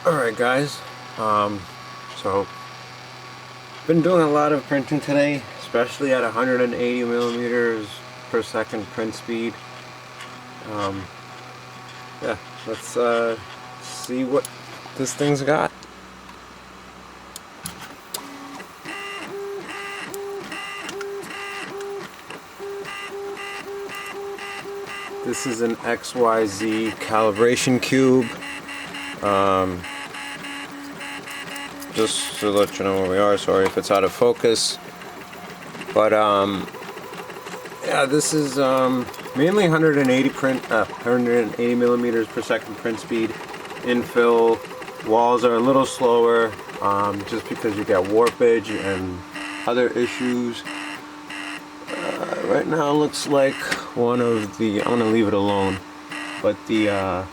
Alright guys, so been doing a lot of printing today, especially at 180 millimeters per second print speed. Yeah, let's see what this thing's got. This is an XYZ calibration cube. Just to let you know where we are, sorry if it's out of focus, but yeah, this is mainly 180 millimeters per second print speed. Infill walls are a little slower, just because you get warpage and other issues. Right now it looks like one of the, I'm gonna leave it alone, but the I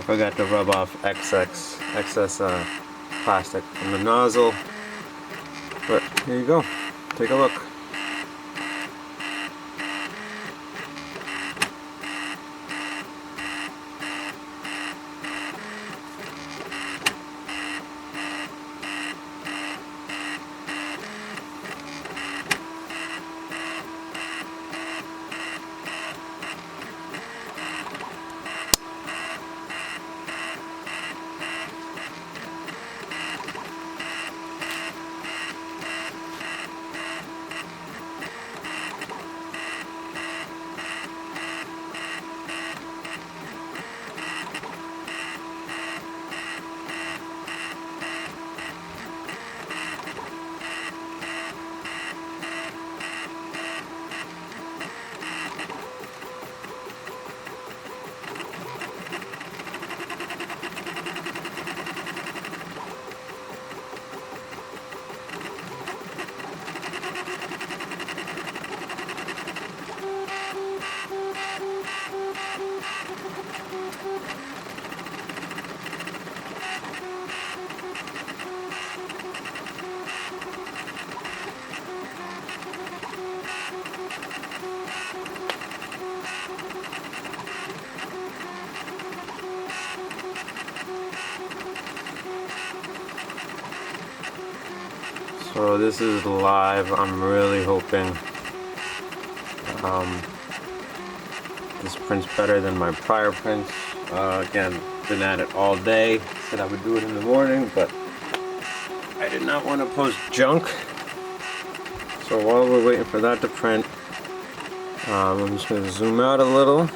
forgot to rub off excess plastic from the nozzle. But here you go, take a look. So this is live. I'm really hoping this prints better than my prior prints. Again, been at it all day. Said I would do it in the morning, but I did not want to post junk. So while we're waiting for that to print, I'm just going to zoom out a little.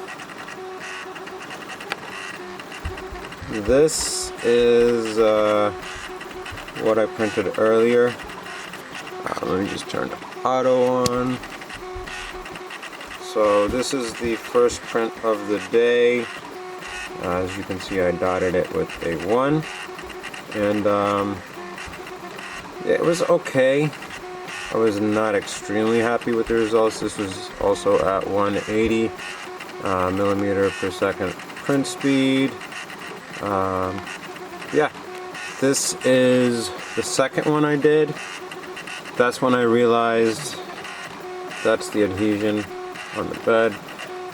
This is what I printed earlier. Let me just turn the auto on. So this is the first print of the day. As you can see, I dotted it with a 1, and yeah, it was okay. I was not extremely happy with the results. This was also at 180 millimeter per second print speed. Yeah, this is the second one I did. That's when I realized that's the adhesion on the bed.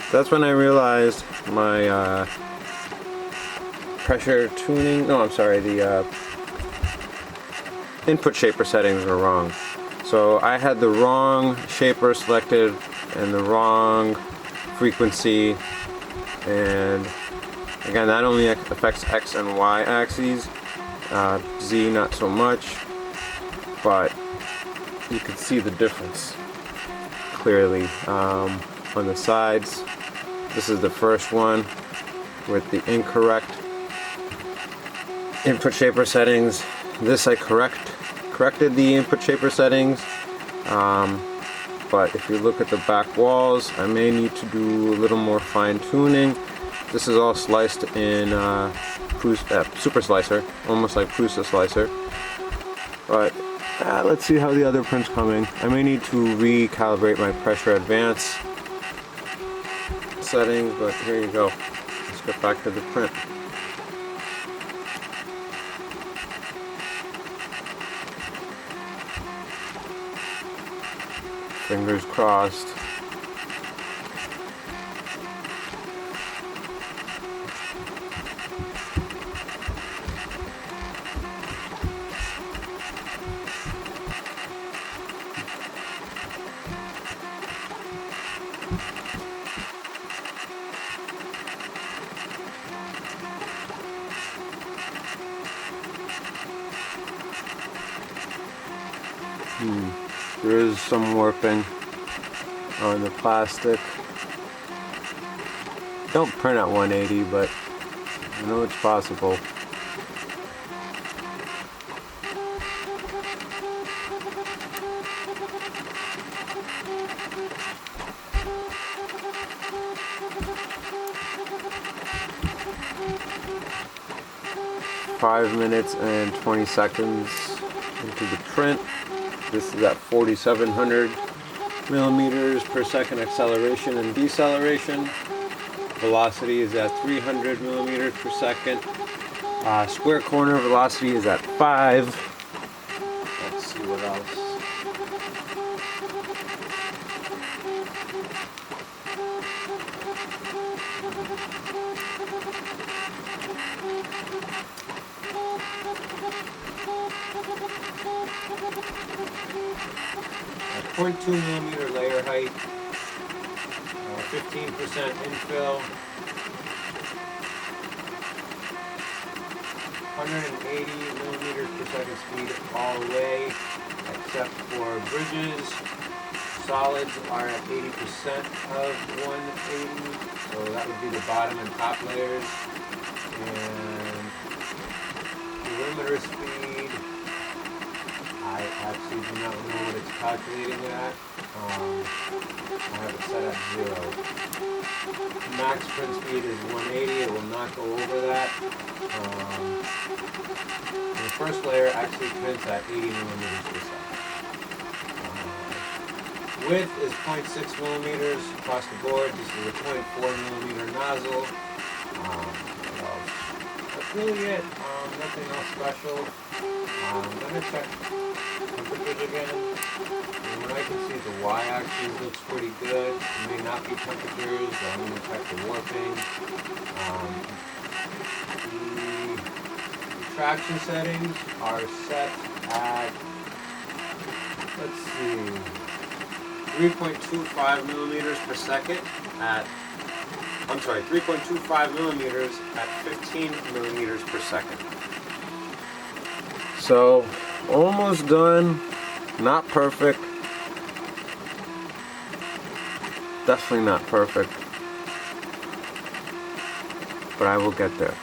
That's when I realized my pressure tuning, no, I'm sorry, the input shaper settings were wrong. So I had the wrong shaper selected and the wrong frequency, and again, that only affects X and Y axes, Z not so much, but you can see the difference clearly on the sides. This is the first one with the incorrect input shaper settings. This I corrected the input shaper settings, but if you look at the back walls, I may need to do a little more fine tuning. This is all sliced in super slicer, almost like Prusa slicer, but let's see how the other print's coming. I may need to recalibrate my pressure advance settings, but here you go. Let's get back to the print. Fingers crossed. There is some warping on the plastic. Don't print at 180, but I know it's possible. Five minutes and 20 seconds into the print. This is at 4,700 millimeters per second acceleration and deceleration. Velocity is at 300 millimeters per second. Square corner velocity is at 5. Let's see what else. At 0.2 millimeter layer height, 15% infill, 180 millimeters per second speed all the way, except for bridges. Solids are at 80% of 180, so that would be the bottom and top layers. And perimeter speed, I actually do not know what it's calculating at. I have it set at 0. Max print speed is 180, it will not go over that. The first layer actually prints at 80 millimeters per second. Width is 0.6 millimeters across the board. This is a 0.4 millimeter nozzle. That's really it. Nothing else special. I'm going to check temperatures again. And what I can see is the y-axis looks pretty good. It may not be temperatures, but I'm going to check the warping. The traction settings are set at, let's see, 3.25 millimeters per second at, 3.25 millimeters at 15 millimeters per second. So, almost done. Not perfect. Definitely not perfect. But I will get there.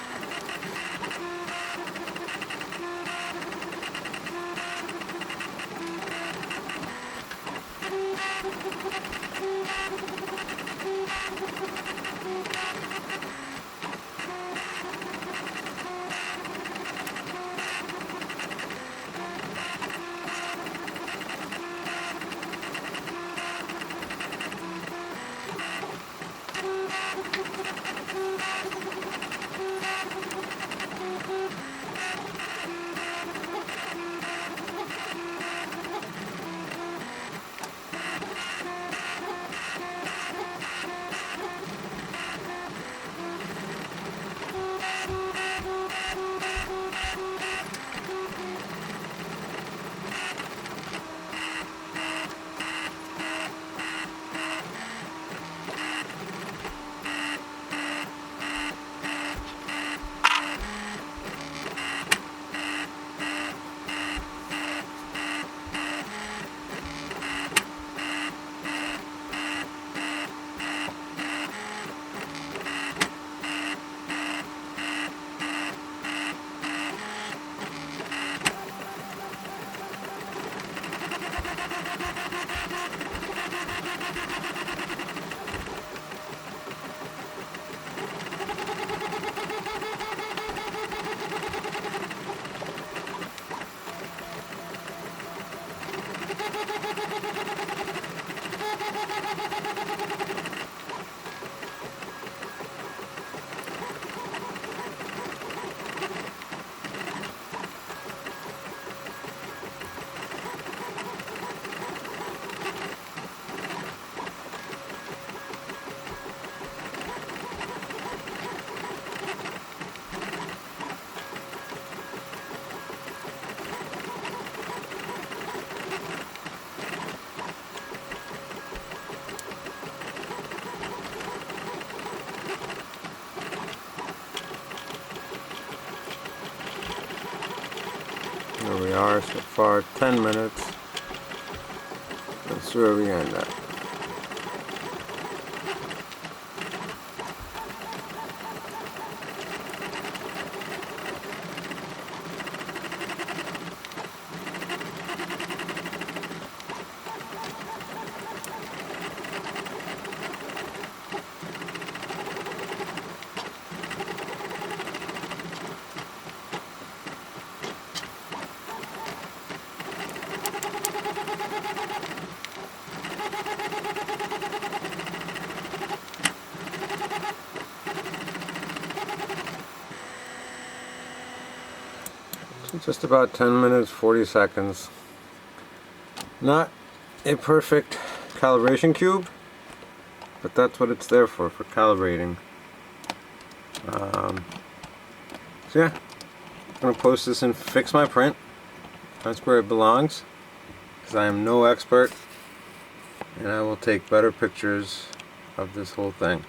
There we are so far, 10 minutes. That's where we end up. Just about 10 minutes 40 seconds. Not a perfect calibration cube, but that's what it's there for calibrating. So yeah, I'm going to post this and fix my print. That's where it belongs, because I am no expert, and I will take better pictures of this whole thing.